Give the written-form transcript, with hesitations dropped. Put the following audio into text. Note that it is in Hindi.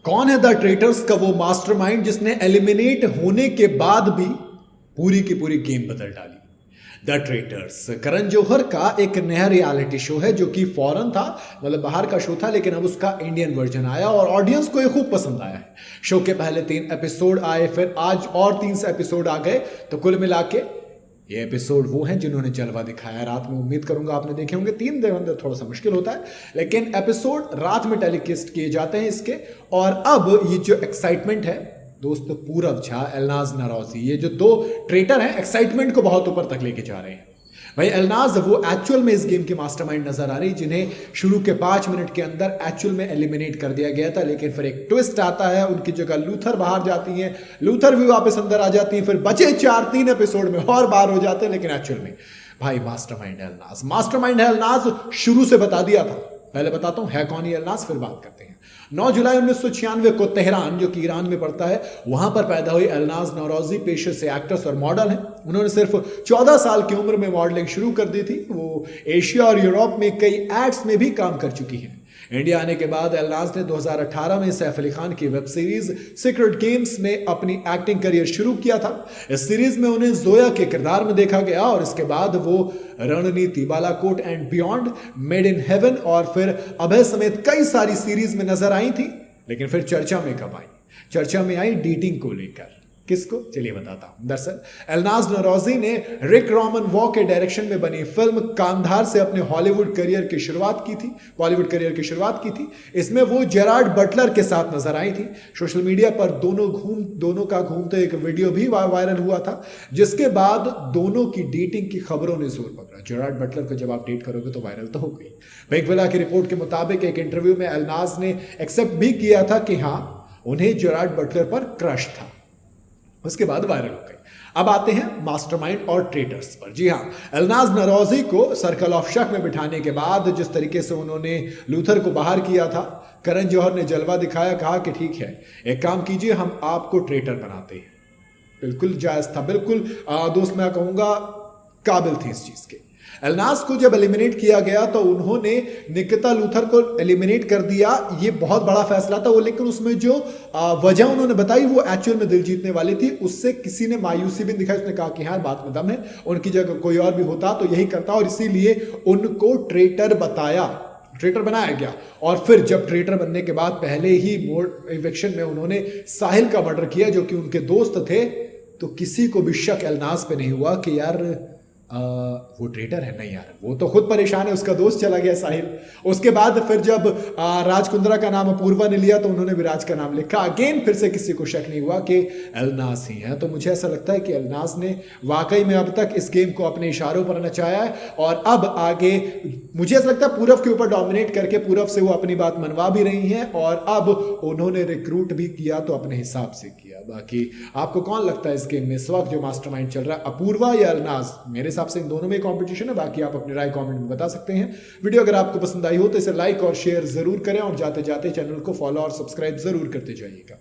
कौन है द ट्रेटर्स का वो मास्टरमाइंड जिसने एलिमिनेट होने के बाद भी पूरी की पूरी गेम बदल डाली। द ट्रेटर्स करण जौहर का एक नया रियलिटी शो है जो कि फॉरेन था, मतलब बाहर का शो था, लेकिन अब उसका इंडियन वर्जन आया और ऑडियंस को ये खूब पसंद आया है। शो के पहले 3 एपिसोड आए, फिर आज और 3 एपिसोड आ गए, तो कुल मिला के ये एपिसोड वो हैं जिन्होंने जलवा दिखाया। रात में उम्मीद करूंगा आपने देखे होंगे, 3 दिन थोड़ा सा मुश्किल होता है, लेकिन एपिसोड रात में टेलीकास्ट किए जाते हैं इसके। और अब ये जो एक्साइटमेंट है दोस्त, पूरब झा, एलनाज नरौजी, ये जो 2 ट्रेटर हैं, एक्साइटमेंट को बहुत ऊपर तक लेके जा रहे हैं। भाई एलनाज वो एक्चुअल में इस गेम की मास्टरमाइंड नजर आ रही, जिन्हें शुरू के 5 मिनट के अंदर एक्चुअल में एलिमिनेट कर दिया गया था, लेकिन फिर एक ट्विस्ट आता है, उनकी जगह लूथर बाहर जाती हैं, लूथर भी वापस अंदर आ जाती हैं, फिर बचे 3 एपिसोड में और बाहर हो जाते हैं, लेकिन एक्चुअल में भाई मास्टरमाइंड है एलनाज। मास्टरमाइंड है एलनाज, शुरू से बता दिया था। पहले बताता हूं है कौन ये एलनाज, फिर बात करते हैं। 9 जुलाई 1996 को तेहरान, जो कि ईरान में पड़ता है, वहां पर पैदा हुई एलनाज नौरोजी पेशे से एक्ट्रेस और मॉडल हैं। उन्होंने सिर्फ 14 साल की उम्र में मॉडलिंग शुरू कर दी थी। वो एशिया और यूरोप में कई एड्स में भी काम कर चुकी हैं। इंडिया आने के बाद एलनाज ने 2018 में सैफ अली खान की वेब सीरीज सीक्रेट गेम्स में अपनी एक्टिंग करियर शुरू किया था। इस सीरीज में उन्हें जोया के किरदार में देखा गया और इसके बाद वो रणनीति, Balakot and beyond, made in heaven और फिर अभय समेत कई सारी सीरीज में नजर आई थी। लेकिन फिर चर्चा में कब आई? चर्चा में आई डेटिंग को लेकर। किसको? चलिए बताता हूं। दरअसल एलनाज नौरोजी ने रिक रॉमन वॉ के डायरेक्शन में बनी फिल्म कांधार से अपने हॉलीवुड करियर की शुरुआत की थी, बॉलीवुड करियर की शुरुआत की थी। इसमें वो जेरार्ड बटलर के साथ नजर आई थी। सोशल मीडिया पर दोनों का घूमते एक वीडियो भी वायरल हुआ था, जिसके बाद दोनों की डेटिंग की खबरों ने जोर पकड़ा। जेरार्ड बटलर को जब आप डेट करोगे तो वायरल तो हो गई। वेंकविला की रिपोर्ट के मुताबिक एक इंटरव्यू में एलनाज ने एक्सेप्ट भी किया था कि हाँ, उन्हें जेरार्ड बटलर पर क्रश था। उसके बाद वायरल हो गई। अब आते हैं मास्टरमाइंड और ट्रेटर्स पर। जी हाँ, एलनाज नौरोजी को सर्कल ऑफ शक में बिठाने के बाद जिस तरीके से उन्होंने लूथर को बाहर किया था, करण जौहर ने जलवा दिखाया, कहा कि ठीक है, एक काम कीजिए, हम आपको ट्रेटर बनाते हैं। बिल्कुल जायज था, बिल्कुल दोस्त मैं कहूंगा काबिल थी इस चीज के। एलनाज को जब एलिमिनेट किया गया तो उन्होंने निकिता लूथर को एलिमिनेट कर दिया। ये बहुत बड़ा फैसला था वो, लेकिन उसमें जो वजह उन्होंने बताई वो एक्चुअल में दिल जीतने वाली थी। उससे किसी ने मायूसी भी दिखाई। उसने कहा कि हाँ, बात में दम है, उनकी जगह कोई और भी होता तो यही करता, और इसीलिए उनको ट्रेटर बनाया गया। और फिर जब ट्रेटर बनने के बाद पहले ही मोड इवेक्शन में उन्होंने साहिल का मर्डर किया, जो कि उनके दोस्त थे, तो किसी को भी शक एलनाज पे नहीं हुआ कि यार वो ट्रेटर है। नहीं यार, वो तो खुद परेशान है, उसका दोस्त चला गया साहिल। उसके बाद फिर जब राज कुंद्रा का नाम अपूर्वा ने लिया तो उन्होंने भी राज का नाम लिखा। अगेन फिर से किसी को शक नहीं हुआ कि एलनाज ही है। तो मुझे ऐसा लगता है कि एलनाज ने वाकई में अब तक इस गेम को अपने इशारों पर नचाया है, और अब आगे मुझे ऐसा लगता है पूरब के ऊपर डोमिनेट करके पूरब से वो अपनी बात मनवा भी रही हैं, और अब उन्होंने रिक्रूट भी किया तो अपने हिसाब से किया। बाकी आपको कौन लगता है इस गेम में इस वक्त जो मास्टरमाइंड चल रहा है, अपूर्वा या एलनाज? मेरे हिसाब से इन दोनों में कंपटीशन है। बाकी आप अपनी राय कमेंट में बता सकते हैं। वीडियो अगर आपको पसंद आई हो तो इसे लाइक और शेयर जरूर करें, और जाते जाते चैनल को फॉलो और सब्सक्राइब जरूर करते जाइएगा।